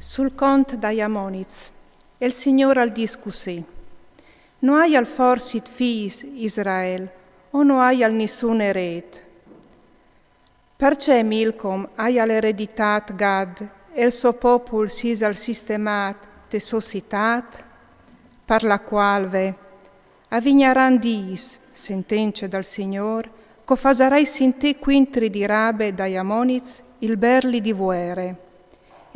Sul conto dai Ammoniz, il Signore al discussì: non hai al forsit fis Israel, o non hai al nessun erede. Perché Milcom hai all'ereditat Gad, e il suo popolo sis al sistemat de societat, per la quale avignaran dis, sentenze dal Signore, co fasarai sinte quintri di rabe dai Ammoniz il berli di vuere,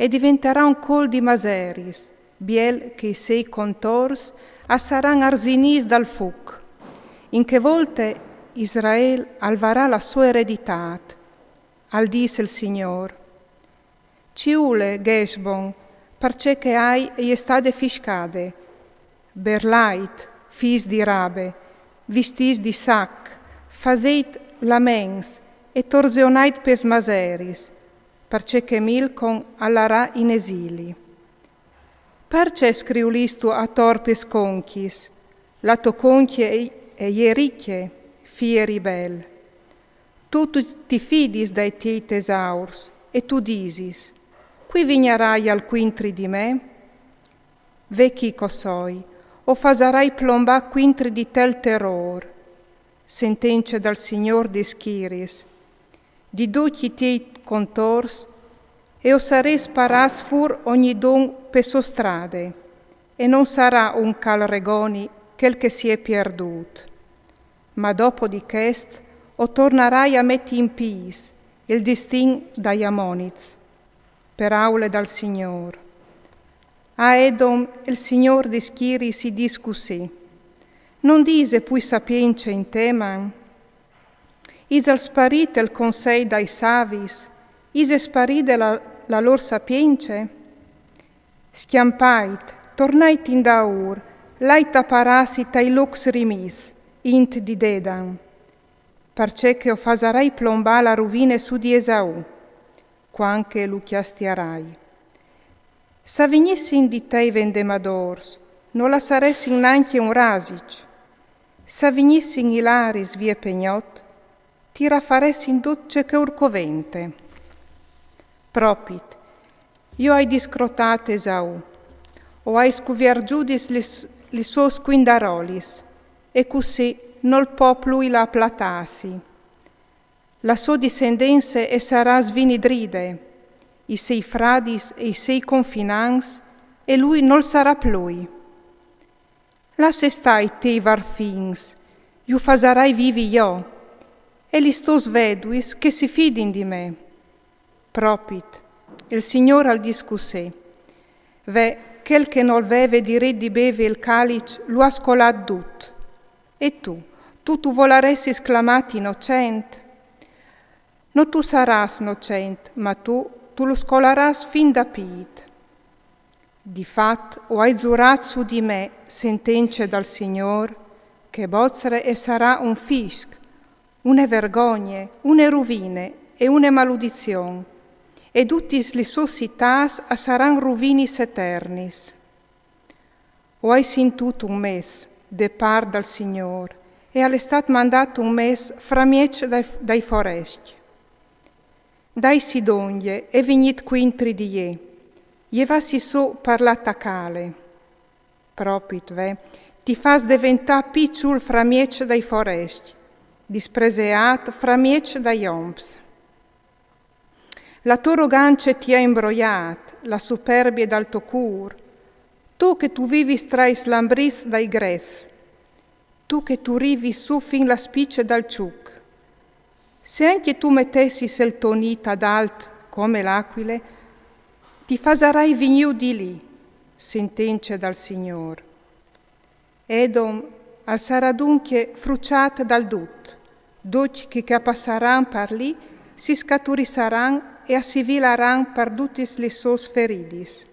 e diventerà un col di maseris, biel che i sei contors assaran arsinis dal fuc, in che volte Israel alvarà la sua ereditat, al disse il Signor. Ciule, Geshbon, parce che hai e stade fiscade, berlait, fis di rabe, vistis di sac, faseit lamens, e torsionait pes maseris, parce che Milcom allarà in esili. Perce scriulistu a torpes conchis, lato conchie e iericchie, fie ribel. Tu ti fidis dai tiei tesaurs, e tu disis: qui vignarai al quintri di me? Vecchi cosoi, o fasarai plomba quintri di tel terror, sentence dal Signor di Schiris, di duci tiei contors, e osares paras fur ogni don pe strade, e non sarà un calregoni quel che si è perdut. Ma dopo di quest, o tornerai a metti in pis, il distin dai Ammoniz, per aule dal Signor. A Edom il Signor di Schiri si discussì: non dise pui sapience in Teman? Is al sparite il consei dai savis, is sparide la lor sapience? Schiampait, tornait in daur, lait apparasi tai lux rimis, int di Dedan, parce che o fasarai plomba la rovine su di Esau, quanche lu chiastiarai. S'avignissin di tei vendemadors, non la saressin nanche un rasic. S'avignissin ilaris vie pegnot, ti raffaressin duce che urcovente. Propit, io hai discrotate Esau, o hai scuviargiudis li sos quindarolis, e così nol poplu la platasi. La sua discendenza e sarà svinidride, i sei fradis e i sei confinans, e lui non sarà plui. Lasse stai te varfins, iu fasarai vivi io, e li stos veduis che si fidin di me. Propit, il Signor al discussè: ve, quel che non veve di re di beve il calice, lo ha scolat dut. E tu volaresti sclamat innocent? Non tu saras innocent, ma tu lo scolaràs fin da pit. Di fat, o hai giurat su di me, sentence dal Signor, che bozzre e sarà un fisc, une vergogne, une rovine e une maludizion, e tutis li societas saran rovinis eternis. O hai sintut un mes, de par dal Signor, e all'estat mandato un mes framiec dai foresti. Dai Sidonje e vignit quintri di je vassi so parlata cale. Propit ve, ti fas diventà picciul framiec dai foresti, dispreseat framiec dai omps. La tua arroganza ti ha imbrogliat, la superbia dal tuo cur, tu che tu vivi tra i slambris dai gres, tu che tu rivi su fin la spiccia dal ciuc. Se anche tu mettessi il tonita ad alt come l'aquile, ti fasarai vigniu di lì, sentence dal Signor. Edom al sarà dunque fruciat dal dut, che passaran per lì si scaturissaran e assivilaran per tutis li sos feridis.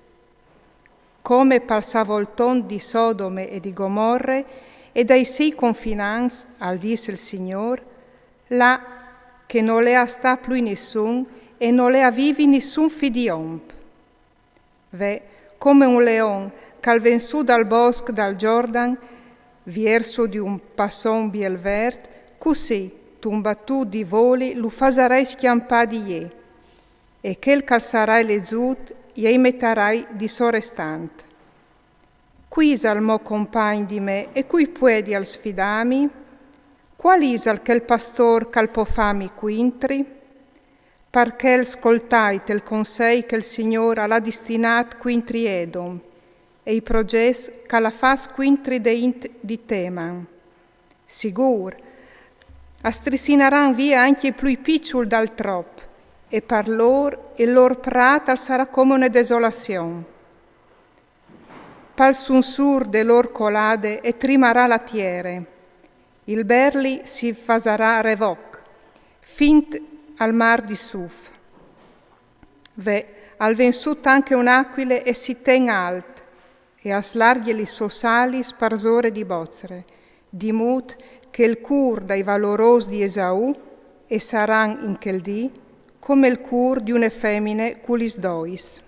Come pal savolton di Sodome e di Gomorre e dai sei confinans, al disse il Signor, là che non le ha sta più nessun e non le ha vivi nessun fidiomp. Ve, come un leon che ven su dal bosco dal Jordan, verso di un passon biel vert, così, tumbatù di voli, lo fasarai schiampà di je, e quel calzarai le zut, ei metarai di sorestant. Quis al mo compagn di me e cui puedi al sfidami? Qual isal che il pastor calpofami quintri? Perché ascoltait il consei che il Signore l'ha destinat quintri Edom, e i proges che la fas quintri di Teman. Sigur, astrissinaran via anche i più piccoli dal trop, e per loro il lor prata sarà come una desolazione. Pal sunsur de lor colade e trimarà la tiere, il berli si fasarà revoc, fint al mar di Suf. Ve, al vensut anche un'aquile e si ten alt, e a slarghi sossali sparsore di bozzere, di mut che il cur dai valoros di Esau, e saran in quel dì come il cur di une femmine culis dois.